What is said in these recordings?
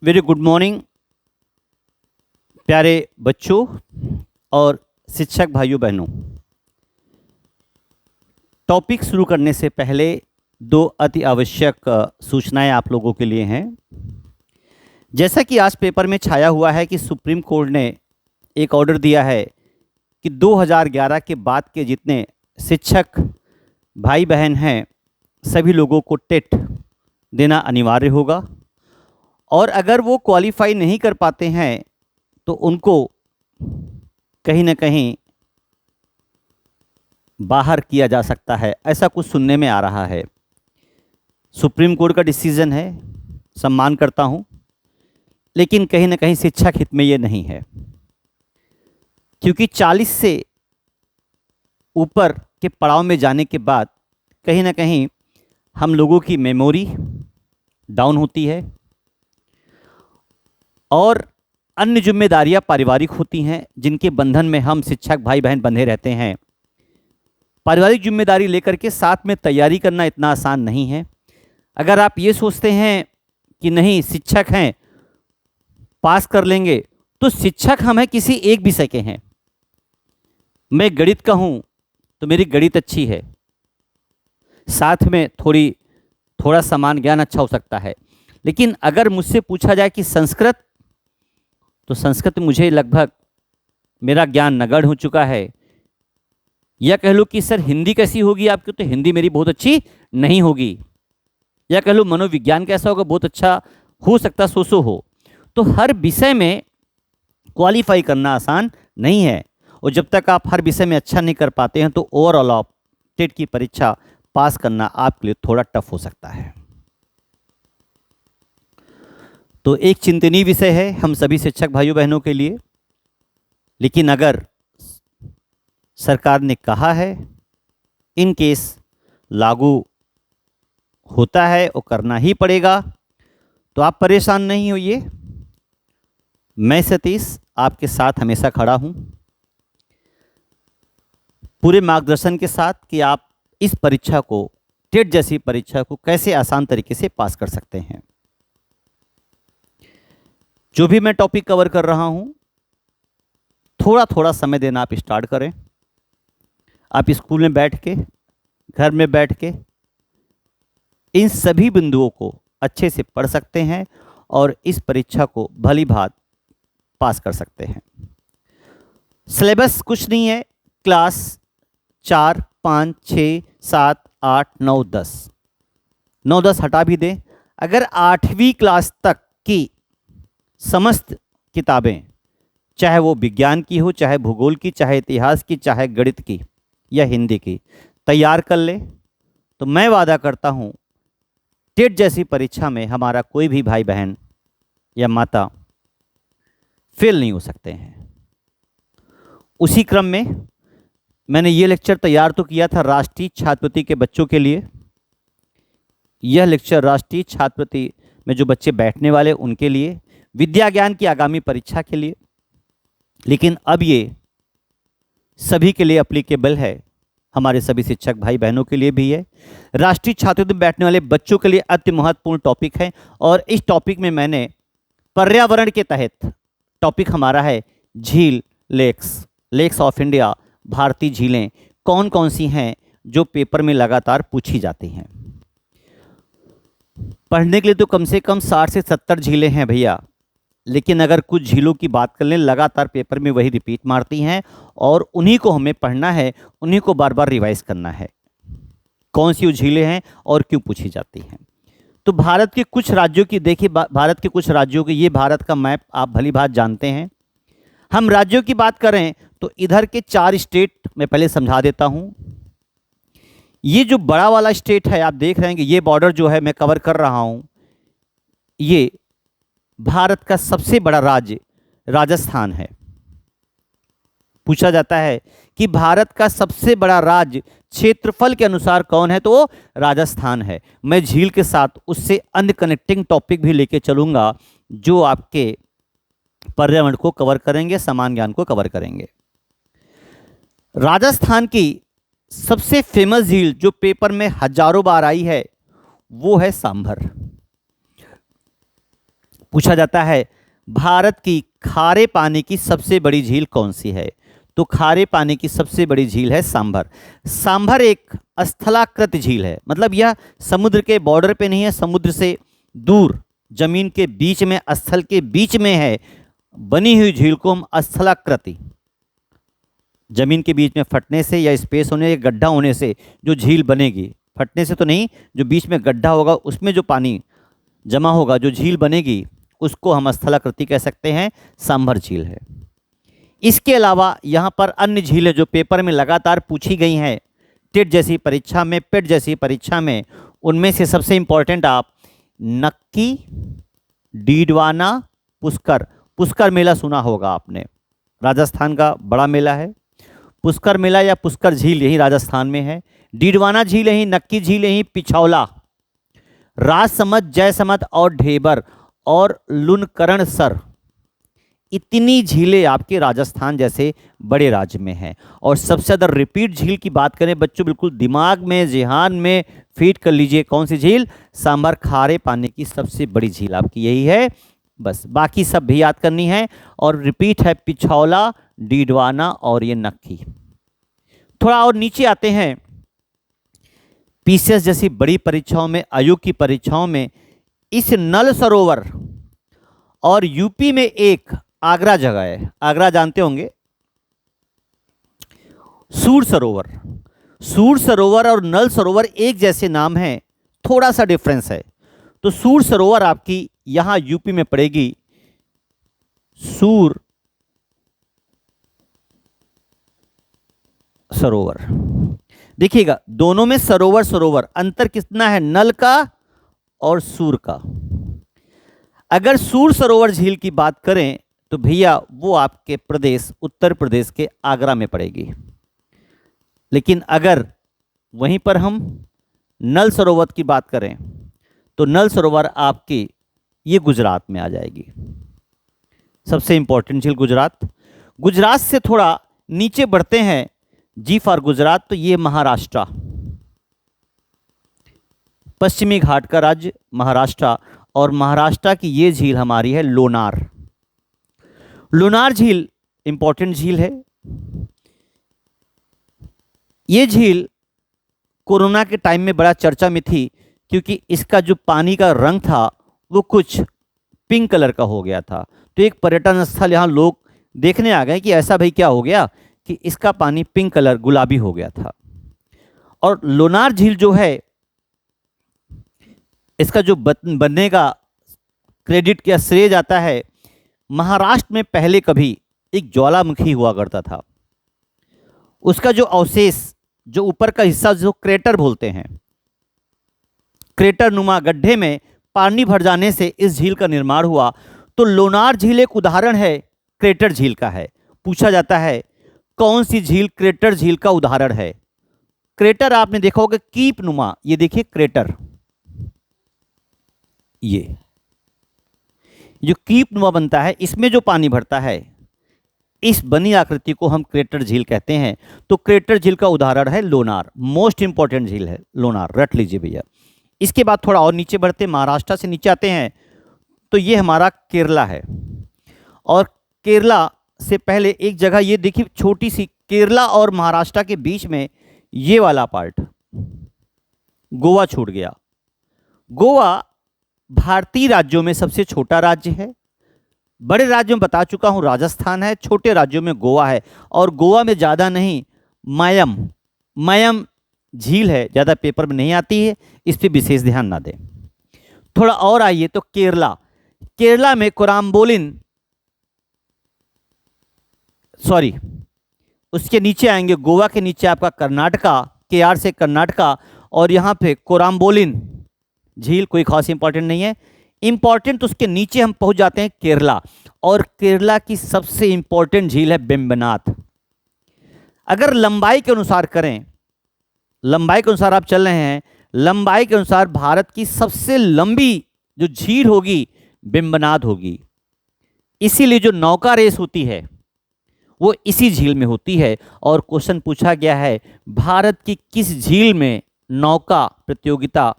Very good morning प्यारे बच्चों और शिक्षक भाइयों बहनों। टॉपिक शुरू करने से पहले दो अति आवश्यक सूचनाएं आप लोगों के लिए हैं। जैसा कि आज पेपर में छाया हुआ है कि सुप्रीम कोर्ट ने एक ऑर्डर दिया है कि 2011 के बाद के जितने शिक्षक भाई बहन हैं सभी लोगों को टेट देना अनिवार्य होगा, और अगर वो क्वालिफाई नहीं कर पाते हैं तो उनको कहीं ना कहीं बाहर किया जा सकता है, ऐसा कुछ सुनने में आ रहा है। सुप्रीम कोर्ट का डिसीजन है, सम्मान करता हूँ, लेकिन कहीं ना कहीं शिक्षक हित में ये नहीं है, क्योंकि 40 से ऊपर के पड़ाव में जाने के बाद कहीं ना कहीं हम लोगों की मेमोरी डाउन होती है और अन्य जिम्मेदारियां पारिवारिक होती हैं जिनके बंधन में हम शिक्षक भाई बहन बंधे रहते हैं। पारिवारिक जिम्मेदारी लेकर के साथ में तैयारी करना इतना आसान नहीं है। अगर आप ये सोचते हैं कि नहीं शिक्षक हैं पास कर लेंगे, तो शिक्षक हम हैं किसी एक विषय के हैं। मैं गणित का हूँ तो मेरी गणित अच्छी है, साथ में थोड़ा समान ज्ञान अच्छा हो सकता है। लेकिन अगर मुझसे पूछा जाए कि संस्कृत, तो संस्कृत मुझे लगभग मेरा ज्ञान नगण्य हो चुका है। या कह लो कि सर हिंदी कैसी होगी आपकी, तो हिंदी मेरी बहुत अच्छी नहीं होगी। या कह लो मनोविज्ञान कैसा होगा, बहुत अच्छा हो सकता सो हो। तो हर विषय में क्वालिफाई करना आसान नहीं है, और जब तक आप हर विषय में अच्छा नहीं कर पाते हैं तो ओवरऑल आप टेट की परीक्षा पास करना आपके लिए थोड़ा टफ हो सकता है। तो एक चिंतनीय विषय है हम सभी शिक्षक भाइयों बहनों के लिए। लेकिन अगर सरकार ने कहा है, इन केस लागू होता है और करना ही पड़ेगा, तो आप परेशान नहीं होइए। मैं सतीश आपके साथ हमेशा खड़ा हूं, पूरे मार्गदर्शन के साथ कि आप इस परीक्षा को, टेट जैसी परीक्षा को कैसे आसान तरीके से पास कर सकते हैं। जो भी मैं टॉपिक कवर कर रहा हूं, थोड़ा थोड़ा समय देना आप स्टार्ट करें। आप स्कूल में बैठ के, घर में बैठ के इन सभी बिंदुओं को अच्छे से पढ़ सकते हैं और इस परीक्षा को भली भांति पास कर सकते हैं। सिलेबस कुछ नहीं है, क्लास 4, 5, 6, 7, 8, 9, 10, 9, 10 हटा भी दें। अगर 8वीं क्लास तक की समस्त किताबें, चाहे वो विज्ञान की हो, चाहे भूगोल की, चाहे इतिहास की, चाहे गणित की या हिंदी की, तैयार कर ले, तो मैं वादा करता हूँ टेट जैसी परीक्षा में हमारा कोई भी भाई बहन या माता फेल नहीं हो सकते हैं। उसी क्रम में मैंने ये लेक्चर तैयार तो किया था राष्ट्रीय छात्रवृत्ति के बच्चों के लिए। यह लेक्चर राष्ट्रीय छात्रवृत्ति में जो बच्चे बैठने वाले उनके लिए, विद्या ज्ञान की आगामी परीक्षा के लिए, लेकिन अब ये सभी के लिए एप्लीकेबल है, हमारे सभी शिक्षक भाई बहनों के लिए भी है। राष्ट्रीय छात्रवृत्ति में बैठने वाले बच्चों के लिए अति महत्वपूर्ण टॉपिक है, और इस टॉपिक में मैंने पर्यावरण के तहत टॉपिक हमारा है झील, लेक्स ऑफ इंडिया, भारतीय झीलें कौन कौन सी हैं जो पेपर में लगातार पूछी जाती हैं। पढ़ने के लिए तो कम से कम 60 से 70 झीलें हैं भैया, लेकिन अगर कुछ झीलों की बात कर लें, लगातार पेपर में वही रिपीट मारती हैं और उन्हीं को हमें पढ़ना है, उन्हीं को बार बार रिवाइज करना है कौन सी वो झीलें हैं और क्यों पूछी जाती हैं। तो भारत के कुछ राज्यों की देखिए, भारत के कुछ राज्यों की, ये भारत का मैप आप भली भांति जानते हैं। हम राज्यों की बात करें तो इधर के 4 स्टेट मैं पहले समझा देता हूं। ये जो बड़ा वाला स्टेट है आप देख रहे हैं कि ये बॉर्डर जो है मैं कवर कर रहा हूं, ये भारत का सबसे बड़ा राज्य राजस्थान है। पूछा जाता है कि भारत का सबसे बड़ा राज्य क्षेत्रफल के अनुसार कौन है, तो वो राजस्थान है। मैं झील के साथ उससे अन्य कनेक्टिंग टॉपिक भी लेके चलूंगा जो आपके पर्यावरण को कवर करेंगे, समान ज्ञान को कवर करेंगे। राजस्थान की सबसे फेमस झील जो पेपर में हजारों बार आई है वो है सांभर। पूछा जाता है भारत की खारे पानी की सबसे बड़ी झील कौन सी है? तो खारे पानी की सबसे बड़ी झील है सांभर। सांभर एक स्थलाकृत झील है, मतलब यह समुद्र के बॉर्डर पे नहीं है, समुद्र से दूर जमीन के बीच में, स्थल के बीच में है बनी हुई झील को हम स्थलाकृति, जमीन के बीच में फटने से या स्पेस होने या गड्ढा होने से जो झील बनेगी, फटने से तो नहीं, जो बीच में गड्ढा होगा उसमें जो पानी जमा होगा, जो झील बनेगी उसको हम स्थलाकृति कह सकते हैं, सांभर झील है। इसके अलावा यहाँ पर अन्य झीलें जो पेपर में लगातार पूछी गई हैं, टेट जैसी परीक्षा में, पेट जैसी परीक्षा में, उनमें से सबसे इंपॉर्टेंट आप नक्की, डीडवाना, पुष्कर। पुष्कर मेला सुना होगा आपने, राजस्थान का बड़ा मेला है। पुष्कर मेला या पुष्कर झील यही राजस्थान में है। डीडवाना झील यही, नक्की झील यही, पिछौला, राजसमंद, जयसमंद और ढेबर और लुनकरण सर, इतनी झीलें आपके राजस्थान जैसे बड़े राज्य में हैं। और सबसे ज़्यादा रिपीट झील की बात करें बच्चों, बिल्कुल दिमाग में, ज़हन में फीड कर लीजिए, कौन सी झील? सांभर खारे पानी की सबसे बड़ी झील आपकी यही है। बस बाकी सब भी याद करनी है। और रिपीट है पिछौला, डीडवाना और ये नक्की। थोड़ा और नीचे आते हैं, पीसीएस जैसी बड़ी परीक्षाओं में, आयु की परीक्षाओं में इस नल सरोवर और यूपी में एक आगरा जगह है, आगरा जानते होंगे, सूर सरोवर। सूर सरोवर और नल सरोवर एक जैसे नाम हैं, थोड़ा सा डिफरेंस है। तो सूर सरोवर आपकी यहां यूपी में पड़ेगी, सूर सरोवर। देखिएगा दोनों में सरोवर सरोवर, अंतर कितना है नल का और सूर का। अगर सूर सरोवर झील की बात करें तो भैया वो आपके प्रदेश उत्तर प्रदेश के आगरा में पड़ेगी। लेकिन अगर वहीं पर हम नल सरोवर की बात करें तो नल सरोवर आपकी ये गुजरात में आ जाएगी। सबसे इंपॉर्टेंट झील गुजरात। गुजरात से थोड़ा नीचे बढ़ते हैं, जी फॉर गुजरात, तो ये महाराष्ट्र, पश्चिमी घाट का राज्य महाराष्ट्र। और महाराष्ट्र की ये झील हमारी है लोनार। लोनार झील इंपॉर्टेंट झील है। ये झील कोरोना के टाइम में बड़ा चर्चा में थी, क्योंकि इसका जो पानी का रंग था वो कुछ पिंक कलर का हो गया था। तो एक पर्यटन स्थल यहाँ लोग देखने आ गए कि ऐसा भाई क्या हो गया कि इसका पानी पिंक कलर, गुलाबी हो गया था। और लोनार झील जो है, इसका जो बनने का क्रेडिट क्या श्रेय जाता है, महाराष्ट्र में पहले कभी एक ज्वालामुखी हुआ करता था, उसका जो अवशेष, जो ऊपर का हिस्सा जो क्रेटर बोलते हैं, क्रेटर नुमा गड्ढे में पानी भर जाने से इस झील का निर्माण हुआ। तो लोनार झील एक उदाहरण है, क्रेटर झील का है। पूछा जाता है कौन सी झील क्रेटर झील का उदाहरण है? क्रेटर आपने देखा होगा कीप नुमा, ये देखिए क्रेटर, ये जो कीप नुमा बनता है, इसमें जो पानी भरता है, इस बनी आकृति को हम क्रेटर झील कहते हैं। तो क्रेटर झील का उदाहरण है लोनार, मोस्ट इंपॉर्टेंट झील है लोनार, रट लीजिए भैया। इसके बाद थोड़ा और नीचे बढ़ते, महाराष्ट्र से नीचे आते हैं तो ये हमारा केरला है। और केरला से पहले एक जगह ये देखिए छोटी सी, केरला और महाराष्ट्र के बीच में ये वाला पार्ट, गोवा छूट गया। गोवा भारतीय राज्यों में सबसे छोटा राज्य है। बड़े राज्यों में बता चुका हूं राजस्थान है, छोटे राज्यों में गोवा है। और गोवा में ज़्यादा नहीं, मयम झील है, ज़्यादा पेपर में नहीं आती है, इस पर विशेष ध्यान ना दें। थोड़ा और आइए तो केरला, केरला में कोराम्बोलिन, सॉरी उसके नीचे आएंगे, गोवा के नीचे आपका कर्नाटका, केआर से कर्नाटका, और यहाँ पे कोराम्बोलिन झील कोई खास इंपॉर्टेंट नहीं है। इंपॉर्टेंट तो उसके नीचे हम पहुंच जाते हैं केरला, और केरला की सबसे इंपॉर्टेंट झील है वेम्बनाथ। अगर लंबाई के अनुसार करें, लंबाई के अनुसार आप चल रहे हैं, लंबाई के अनुसार भारत की सबसे लंबी जो झील होगी वेम्बनाथ होगी। इसीलिए जो नौका रेस होती है वो इसी झील में होती है। और क्वेश्चन पूछा गया है भारत की किस झील में नौका प्रतियोगिता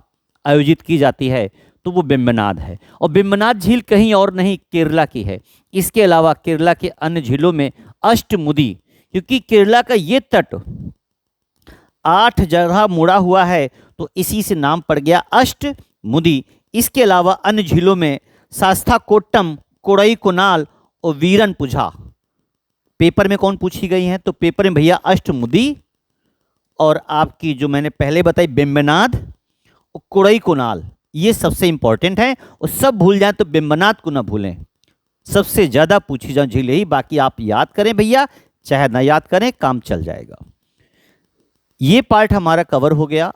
आयोजित की जाती है, तो वो वेम्बनाड है। और वेम्बनाड झील कहीं और नहीं, केरला की है। इसके अलावा केरला के अन्य झीलों में अष्टमुदी, क्योंकि केरला का ये तट 8 जगह मुड़ा हुआ है तो इसी से नाम पड़ गया अष्टमुदी। इसके अलावा अन्य झीलों में शास्ता कोट्टम, कोड़ई कोनाल और वीरनपुझा। पेपर में कौन पूछी गई हैं? तो पेपर में भैया अष्टमुदी और आपकी जो मैंने पहले बताई वेम्बनाड और कोड़ई कोनाल, ये सबसे इंपॉर्टेंट है। और सब भूल जाएं तो वेम्बनाड को ना भूलें, सबसे ज़्यादा पूछी जाए झील यही। बाकी आप याद करें भैया, चाहे ना याद करें, काम चल जाएगा। ये पार्ट हमारा कवर हो गया,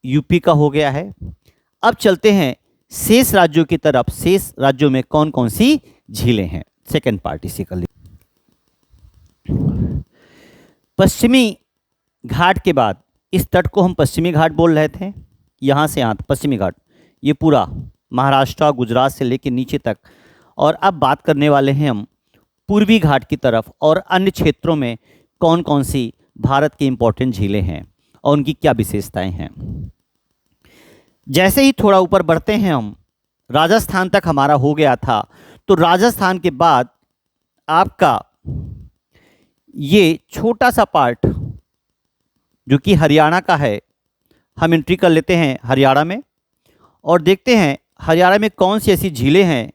यूपी का हो गया है। अब चलते हैं शेष राज्यों की तरफ। शेष राज्यों में कौन कौन सी झीलें हैं, सेकेंड पार्ट इसी का। पश्चिमी घाट के बाद, इस तट को हम पश्चिमी घाट बोल रहे थे, यहाँ से यहाँ पश्चिमी घाट, ये पूरा महाराष्ट्र गुजरात से लेकर नीचे तक। और अब बात करने वाले हैं हम पूर्वी घाट की तरफ और अन्य क्षेत्रों में कौन कौन सी भारत की इंपॉर्टेंट झीलें हैं और उनकी क्या विशेषताएं हैं। जैसे ही थोड़ा ऊपर बढ़ते हैं हम, राजस्थान तक हमारा हो गया था, तो राजस्थान के बाद आपका ये छोटा सा पार्ट जो कि हरियाणा का है, हम एंट्री कर लेते हैं हरियाणा में और देखते हैं हरियाणा में कौन सी ऐसी झीलें हैं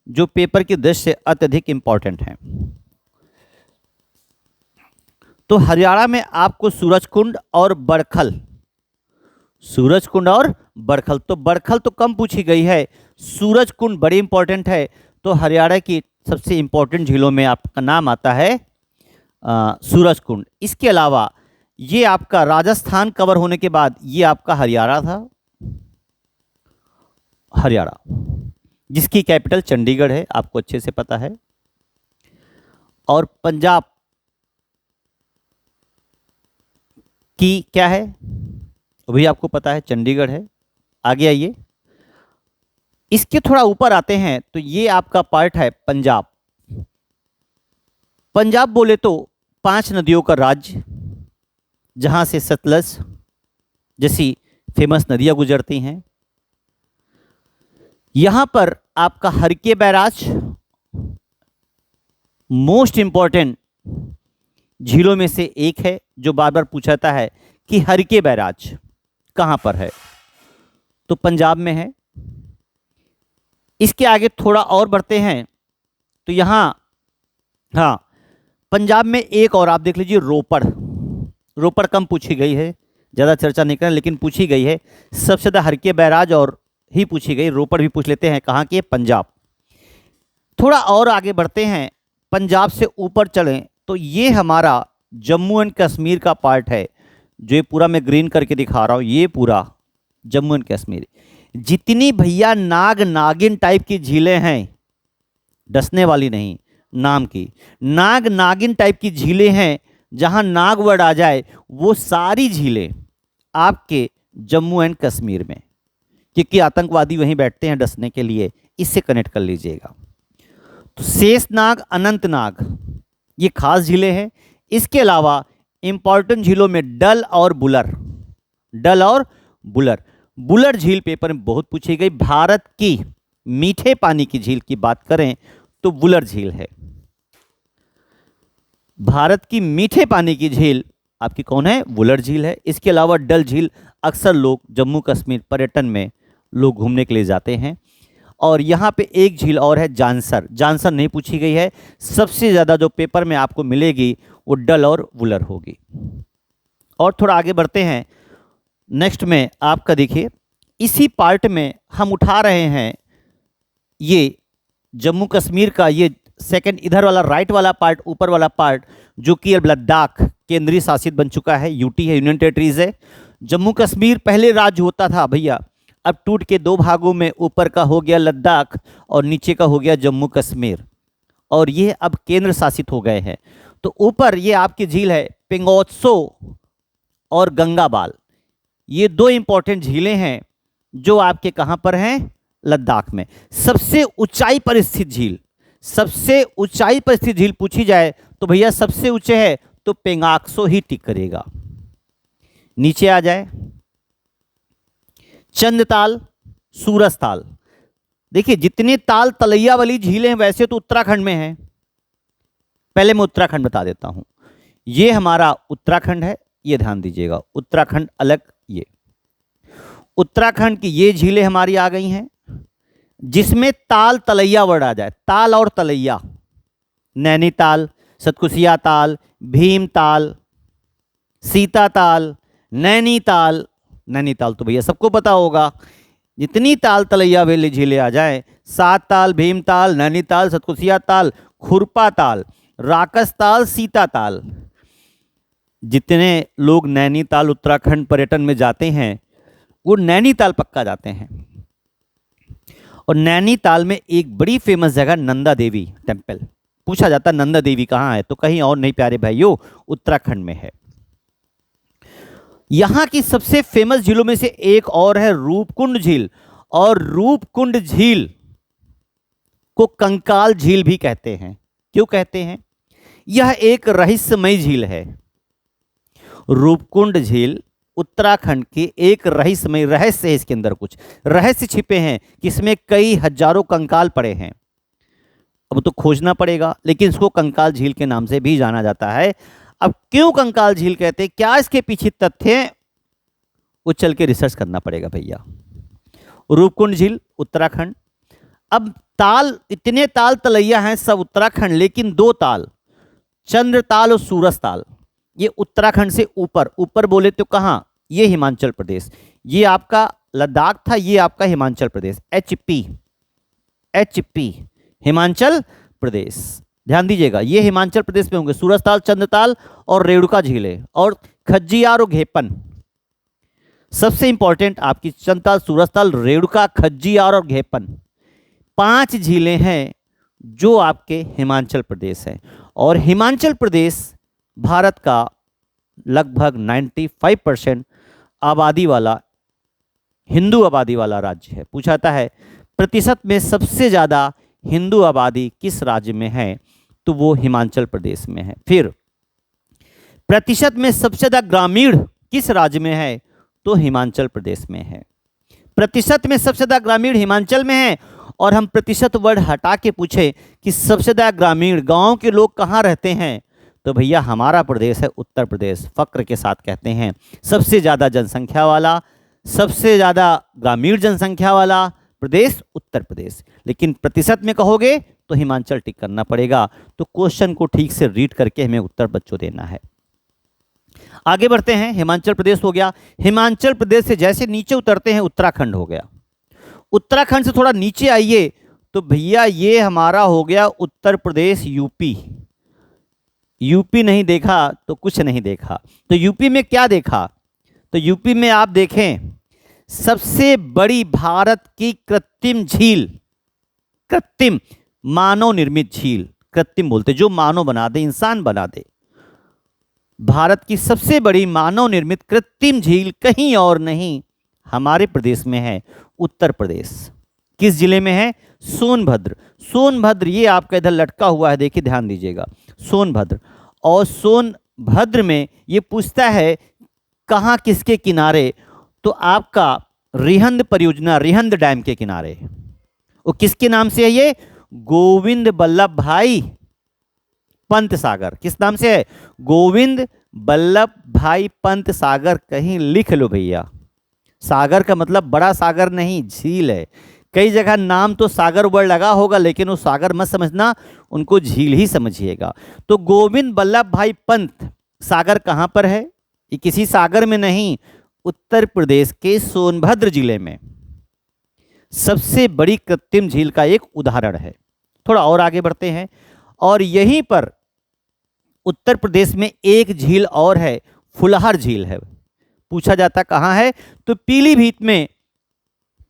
जो पेपर की दृष्टि से अत्यधिक इंपॉर्टेंट हैं। तो हरियाणा में आपको सूरजकुंड और बड़खल, सूरजकुंड और बड़खल, तो बड़खल तो कम पूछी गई है, सूरजकुंड बड़ी इंपॉर्टेंट है। तो हरियाणा की सबसे इंपॉर्टेंट झीलों में आपका नाम आता है सूरजकुंड। इसके अलावा ये आपका राजस्थान कवर होने के बाद ये आपका हरियाणा था, हरियाणा जिसकी कैपिटल चंडीगढ़ है, आपको अच्छे से पता है। और पंजाब की क्या है वो भी आपको पता है, चंडीगढ़ है। आगे आइए, इसके थोड़ा ऊपर आते हैं तो ये आपका पार्ट है पंजाब। पंजाब बोले तो 5 नदियों का राज्य, जहां से सतलज जैसी फेमस नदियां गुजरती हैं। यहां पर आपका हरके बैराज मोस्ट इंपॉर्टेंट झीलों में से एक है, जो बार बार पूछा जाता है कि हरके बैराज कहां पर है, तो पंजाब में है। इसके आगे थोड़ा और बढ़ते हैं तो यहां, हाँ, पंजाब में एक और आप देख लीजिए, रोपड़। रोपड़ कम पूछी गई है, ज़्यादा चर्चा नहीं करें, लेकिन पूछी गई है। सबसे ज़्यादा हरके बैराज और ही पूछी गई, रोपड़ भी पूछ लेते हैं। कहाँ की है? पंजाब। थोड़ा और आगे बढ़ते हैं, पंजाब से ऊपर चलें तो ये हमारा जम्मू एंड कश्मीर का पार्ट है, जो ये पूरा मैं ग्रीन करके दिखा रहा हूँ, ये पूरा जम्मू एंड कश्मीर। जितनी भैया नाग नागिन टाइप की झीलें हैं, डसने वाली नहीं, नाम की नाग नागिन टाइप की झीलें हैं, जहां नाग वर्ड आ जाए, वो सारी झीलें आपके जम्मू एंड कश्मीर में, क्योंकि आतंकवादी वहीं बैठते हैं डसने के लिए, इससे कनेक्ट कर लीजिएगा। तो शेषनाग, अनंतनाग ये खास झीलें हैं। इसके अलावा इंपॉर्टेंट झीलों में डल और बुलर, डल और बुलर। बुलर झील पेपर में बहुत पूछी गई। भारत की मीठे पानी की झील की बात करें तो बुलर झील है। भारत की मीठे पानी की झील आपकी कौन है? वुलर झील है। इसके अलावा डल झील अक्सर लोग जम्मू कश्मीर पर्यटन में लोग घूमने के लिए जाते हैं। और यहाँ पे एक झील और है जानसर, जानसर नहीं पूछी गई है। सबसे ज़्यादा जो पेपर में आपको मिलेगी वो डल और वुलर होगी। और थोड़ा आगे बढ़ते हैं, नेक्स्ट में आपका देखिए, इसी पार्ट में हम उठा रहे हैं ये जम्मू कश्मीर का ये सेकंड इधर वाला राइट वाला पार्ट, ऊपर वाला पार्ट, जो कि अब लद्दाख केंद्रीय शासित बन चुका है, यूटी है, यूनियन टेरिटरीज है। जम्मू कश्मीर पहले राज्य होता था भैया, अब टूट के 2 भागों में, ऊपर का हो गया लद्दाख और नीचे का हो गया जम्मू कश्मीर, और ये अब केंद्र शासित हो गए हैं। तो ऊपर ये आपकी झील है पिंगोत्सो और गंगाबाल, ये 2 इंपॉर्टेंट झीलें हैं जो आपके कहाँ पर हैं? लद्दाख में। सबसे ऊंचाई पर स्थित झील, सबसे ऊंचाई पर स्थित झील पूछी जाए तो भैया सबसे ऊंचे है तो पेंगाक्सो ही टिक करेगा। नीचे आ जाए, चंदताल सूरज ताल। देखिए जितने ताल तलैया वाली झीलें हैं वैसे तो उत्तराखंड में हैं। पहले मैं उत्तराखंड बता देता हूं। ये हमारा उत्तराखंड है, ये ध्यान दीजिएगा, उत्तराखंड अलग। ये उत्तराखंड की ये झीलें हमारी आ गई हैं जिसमें ताल तलैया वर्ड आ जाए। ताल और तलैया, नैनीताल, सतकुसिया ताल, भीमताल, सीता ताल, नैनीताल। नैनीताल तो भैया सबको पता होगा। जितनी ताल तलैया वाली झीलें आ जाए, सात ताल, भीमताल, नैनीताल, सतकुसिया ताल, खुरपा ताल, राकस ताल, सीता ताल। जितने लोग नैनीताल उत्तराखंड पर्यटन में जाते हैं वो नैनीताल पक्का जाते हैं। और नैनीताल में एक बड़ी फेमस जगह नंदा देवी टेम्पल। पूछा जाता नंदा देवी कहाँ है, तो कहीं और नहीं प्यारे भाइयों, उत्तराखंड में है। यहां की सबसे फेमस झीलों में से एक और है रूपकुंड झील। और रूपकुंड झील को कंकाल झील भी कहते हैं। क्यों कहते हैं? यह एक रहस्यमय झील है। रूपकुंड झील उत्तराखंड की एक रहस्यमय, रहस्य है इसके अंदर, कुछ रहस्य छिपे हैं कि इसमें कई हजारों कंकाल पड़े हैं। अब तो खोजना पड़ेगा, लेकिन इसको कंकाल झील के नाम से भी जाना जाता है। अब क्यों कंकाल झील कहते हैं, क्या इसके पीछे तथ्य हैं, वो चल के रिसर्च करना पड़ेगा भैया। रूपकुंड झील उत्तराखंड। अब ताल, इतने ताल तलैया हैं सब उत्तराखंड, लेकिन दो ताल, चंद्र ताल और सूरज ताल, ये उत्तराखंड से ऊपर। ऊपर बोले तो कहाँ? ये हिमाचल प्रदेश। ये आपका लद्दाख था, ये आपका हिमाचल प्रदेश, एचपी हिमाचल प्रदेश। ध्यान दीजिएगा, ये हिमाचल प्रदेश में होंगे सूरज ताल, चंद्र ताल और रेणुका झीलें और खज्जियार और घेपन। सबसे इंपॉर्टेंट आपकी चंद्र ताल, सूरज ताल, रेणुका, खज्जियार और घेपन, 5 झीलें हैं जो आपके हिमाचल प्रदेश हैं। और हिमाचल प्रदेश भारत का लगभग 95% आबादी वाला, हिंदू आबादी वाला राज्य है। पूछा जाता है प्रतिशत में सबसे ज़्यादा हिंदू आबादी किस राज्य में है, तो वो हिमाचल प्रदेश में है। फिर प्रतिशत में सबसे ज़्यादा ग्रामीण किस राज्य में है, तो हिमाचल प्रदेश में है। प्रतिशत में सबसे ज़्यादा ग्रामीण हिमाचल में है। और हम प्रतिशत वर्ड हटा के पूछे कि सबसे ज़्यादा ग्रामीण गांव के लोग कहाँ रहते हैं, तो भैया हमारा प्रदेश है उत्तर प्रदेश। फक्र के साथ कहते हैं सबसे ज़्यादा जनसंख्या वाला, सबसे ज़्यादा ग्रामीण जनसंख्या वाला प्रदेश उत्तर प्रदेश। लेकिन प्रतिशत में कहोगे तो हिमाचल टिक करना पड़ेगा। तो क्वेश्चन को ठीक से रीड करके हमें उत्तर बच्चों देना है। आगे बढ़ते हैं। हिमाचल प्रदेश हो गया। हिमाचल प्रदेश से जैसे नीचे उतरते हैं उत्तराखंड हो गया। उत्तराखंड से थोड़ा नीचे आइए तो भैया ये हमारा हो गया उत्तर प्रदेश, यूपी। यूपी नहीं देखा तो कुछ नहीं देखा। तो यूपी में क्या देखा, तो यूपी में आप देखें सबसे बड़ी भारत की कृत्रिम झील, कृत्रिम मानव निर्मित झील, कृत्रिम बोलते जो मानव बना दे, इंसान बना दे। भारत की सबसे बड़ी मानव निर्मित कृत्रिम झील कहीं और नहीं, हमारे प्रदेश में है, उत्तर प्रदेश। किस जिले में है? सोनभद्र। सोनभद्र ये आपका इधर लटका हुआ है, देखिए ध्यान दीजिएगा, सोनभद्र। और सोनभद्र में ये पूछता है कहाँ, किसके किनारे, तो आपका रिहंद परियोजना, रिहंद डैम के किनारे। वो किसके नाम से है? ये गोविंद बल्लभ भाई पंत सागर। किस नाम से है? गोविंद बल्लभ भाई पंत सागर। कहीं लिख लो भैया, सागर का मतलब बड़ा सागर नहीं, झील है। कई जगह नाम तो सागर वर्ड लगा होगा, लेकिन वो सागर मत समझना, उनको झील ही समझिएगा। तो गोविंद बल्लभ भाई पंत सागर कहाँ पर है? ये किसी सागर में नहीं, उत्तर प्रदेश के सोनभद्र जिले में सबसे बड़ी कृत्रिम झील का एक उदाहरण है। थोड़ा और आगे बढ़ते हैं। और यहीं पर उत्तर प्रदेश में एक झील और है, फुलहर झील है। पूछा जाता कहाँ है, तो पीलीभीत में,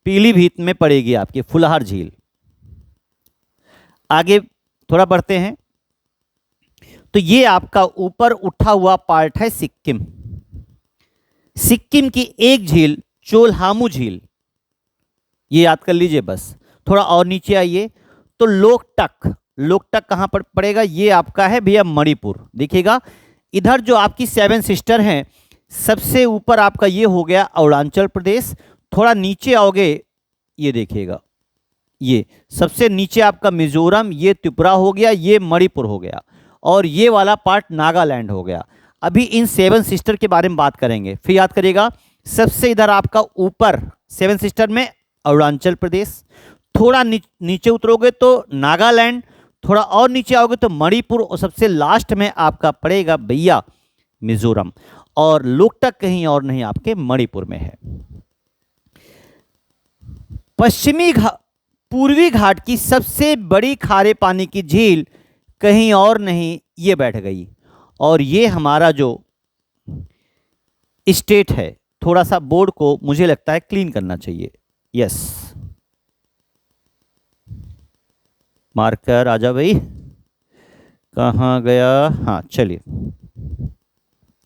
पीलीभीत में पड़ेगी आपकी फुलहर झील। आगे थोड़ा बढ़ते हैं। तो ये आपका ऊपर उठा हुआ पार्ट है सिक्किम। सिक्किम की एक झील चोलहामू झील, ये याद कर लीजिए बस। थोड़ा और नीचे आइए तो लोकटक, लोकटक कहाँ पर पड़ेगा? ये आपका है भैया मणिपुर। देखिएगा इधर जो आपकी 7 सिस्टर हैं, सबसे ऊपर आपका ये हो गया अरुणाचल प्रदेश। थोड़ा नीचे आओगे ये देखिएगा, ये सबसे नीचे आपका मिजोरम, ये त्रिपुरा हो गया, ये मणिपुर हो गया, और ये वाला पार्ट नागालैंड हो गया। अभी इन 7 सिस्टर के बारे में बात करेंगे, फिर याद करिएगा। सबसे इधर आपका ऊपर 7 सिस्टर में अरुणाचल प्रदेश, थोड़ा नीचे उतरोगे तो नागालैंड, थोड़ा और नीचे आओगे तो मणिपुर, और सबसे लास्ट में आपका पड़ेगा भैया मिजोरम। और लोकटक कहीं और नहीं, आपके मणिपुर में है। पूर्वी घाट की सबसे बड़ी खारे पानी की झील कहीं और नहीं, ये बैठ गई। और ये हमारा जो स्टेट है, थोड़ा सा बोर्ड को मुझे लगता है क्लीन करना चाहिए। यस, मार्कर आजा भाई, कहाँ गया? हाँ चलिए,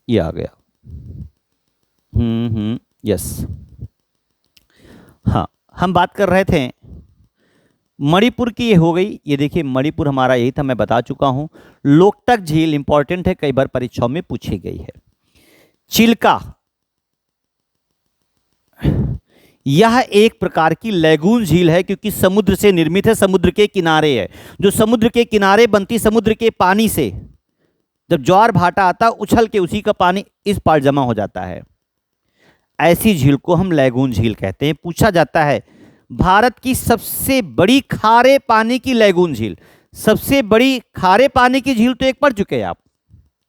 ये आ गया। यस, हाँ हम बात कर रहे थे मणिपुर की, ये हो गई। ये देखिए मणिपुर हमारा यही था, मैं बता चुका हूं। लोकटक झील इंपॉर्टेंट है, कई बार परीक्षाओं में पूछी गई है। चिल्का, यह एक प्रकार की लैगून झील है, क्योंकि समुद्र से निर्मित है, समुद्र के किनारे है। जो समुद्र के किनारे बनती, समुद्र के पानी से जब ज्वार भाटा आता, उछल के उसी का पानी इस पार जमा हो जाता है। ऐसी झील को हम लैगून झील कहते हैं। पूछा जाता है भारत की सबसे बड़ी खारे पानी की लैगून झील, सबसे बड़ी खारे पानी की झील तो एक पढ़ चुके हैं आप,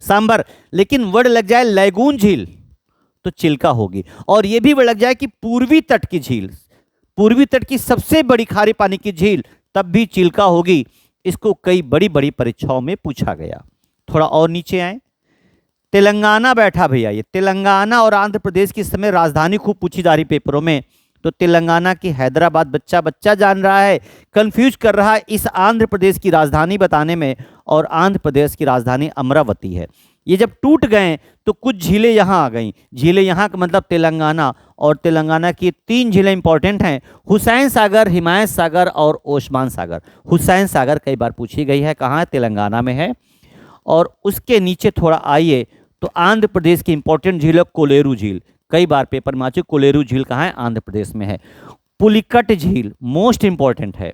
सांबर, लेकिन वर्ड लग जाए लैगून झील तो चिल्का होगी। और यह भी वर्ड लग जाए कि पूर्वी तट की झील, पूर्वी तट की सबसे बड़ी खारे पानी की झील, तब भी चिल्का होगी। इसको कई बड़ी बड़ी परीक्षाओं में पूछा गया। थोड़ा और नीचे आए, तेलंगाना बैठा भैया। ये तेलंगाना और आंध्र प्रदेश की समय राजधानी खूब पूछी जा रही पेपरों में, तो तेलंगाना की हैदराबाद बच्चा बच्चा जान रहा है, कंफ्यूज कर रहा है इस आंध्र प्रदेश की राजधानी बताने में। और आंध्र प्रदेश की राजधानी अमरावती है। ये जब टूट गए तो कुछ झीलें यहाँ आ गईं। झीलें यहाँ का मतलब तेलंगाना, और तेलंगाना की 3 झीलें इंपॉर्टेंट हैं, हुसैन सागर, हिमायत सागर और ओस्मान सागर। हुसैन सागर कई बार पूछी गई है, कहाँ है? तेलंगाना में है। और उसके नीचे थोड़ा आइए तो आंध्र प्रदेश की इंपॉर्टेंट झील है कोलेरू झील, कई बार पेपर में आ चुकी। कोलेरू झील कहाँ है? आंध्र प्रदेश में है। पुलिकट झील मोस्ट इंपॉर्टेंट है,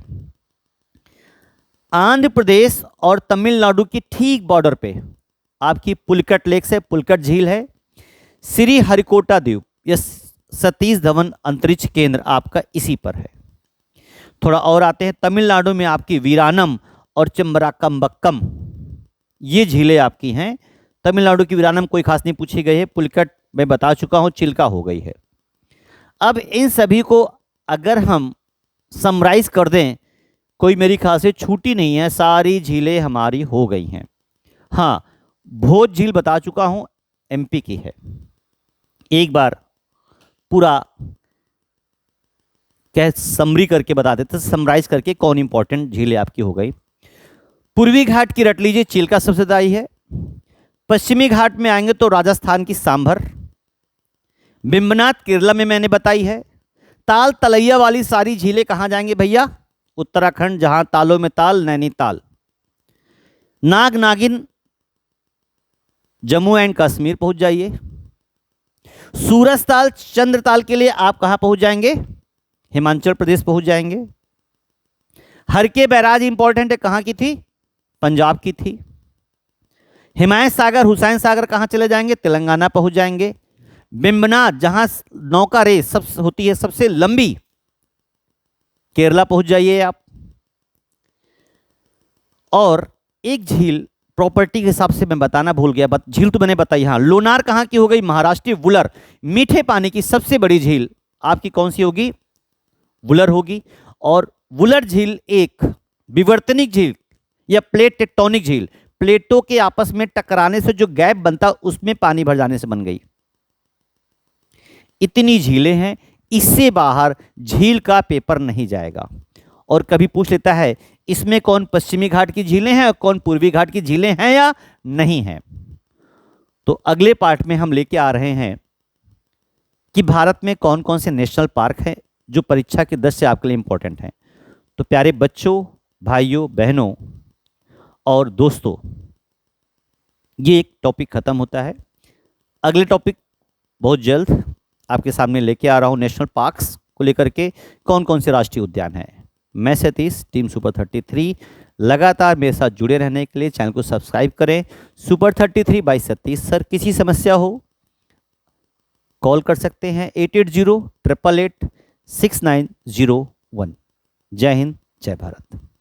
आंध्र प्रदेश और तमिलनाडु की ठीक बॉर्डर पे आपकी पुलिकट लेक से पुलिकट झील है। श्री हरिकोटा द्वीप या सतीश धवन अंतरिक्ष केंद्र आपका इसी पर है। थोड़ा और आते हैं, तमिलनाडु में आपकी वीरानम और चंबराकम्बक्कम, ये झीलें आपकी हैं। तमिलनाडु की वीरानम कोई खास नहीं पूछी गई है, पुलिकट मैं बता चुका हूं, चिल्का हो गई है। अब इन सभी को अगर हम समराइज कर दें, कोई मेरी ख्याल से छूटी नहीं है, सारी झीलें हमारी हो गई हैं। हाँ, भोज झील बता चुका हूं, एमपी की है। एक बार पूरा क्या समरी करके बता देते, समराइज करके कौन इंपॉर्टेंट झीलें आपकी हो गई। पूर्वी घाट की रट लीजिए, चिल्का सबसे दाई है। पश्चिमी घाट में आएंगे तो राजस्थान की सांभर, बिम्बनाथ केरला में मैंने बताई है। ताल तलैया वाली सारी झीलें कहाँ जाएंगे भैया? उत्तराखंड, जहां तालों में ताल, नैनीताल। नाग नागिन जम्मू एंड कश्मीर पहुंच जाइए। सूरजताल, चंद्रताल के लिए आप कहां पहुंच जाएंगे? हिमाचल प्रदेश पहुंच जाएंगे। हर के बैराज इंपॉर्टेंट है, कहां की थी? पंजाब की थी। हिमायत सागर, हुसैन सागर कहां चले जाएंगे? तेलंगाना पहुंच जाएंगे। बिम्बनाथ, जहां नौका रेस सब होती है सबसे लंबी, केरला पहुंच जाइए आप। और एक झील प्रॉपर्टी के हिसाब से मैं बताना भूल गया, झील तो मैंने बताई। हाँ, लोनार कहां की हो गई? महाराष्ट्र। वुलर, मीठे पानी की सबसे बड़ी झील आपकी कौन सी होगी? वुलर होगी। और वुलर झील एक विवर्तनिक झील या प्लेट टेक्टोनिक झील, प्लेटों के आपस में टकराने से जो गैप बनता उसमें पानी भर जाने से बन गई। इतनी झीलें हैं, इससे बाहर झील का पेपर नहीं जाएगा। और कभी पूछ लेता है इसमें कौन पश्चिमी घाट की झीलें हैं और कौन पूर्वी घाट की झीलें हैं या नहीं हैं। तो अगले पार्ट में हम लेके आ रहे हैं कि भारत में कौन कौन से नेशनल पार्क हैं जो परीक्षा की दृष्टि से आपके लिए इंपॉर्टेंट हैं। तो प्यारे बच्चों, भाइयों, बहनों और दोस्तों, ये एक टॉपिक खत्म होता है। अगले टॉपिक बहुत जल्द आपके सामने लेके आ रहा हूं, नेशनल पार्क्स। को लेकर के कौन कौन से राष्ट्रीय उद्यान हैं। मैं सतीश, टीम सुपर 33। लगातार मेरे साथ जुड़े रहने के लिए चैनल को सब्सक्राइब करें। Super 33 by Satish sir. किसी समस्या हो कॉल कर सकते हैं 8808886901। जय हिंद, जय भारत।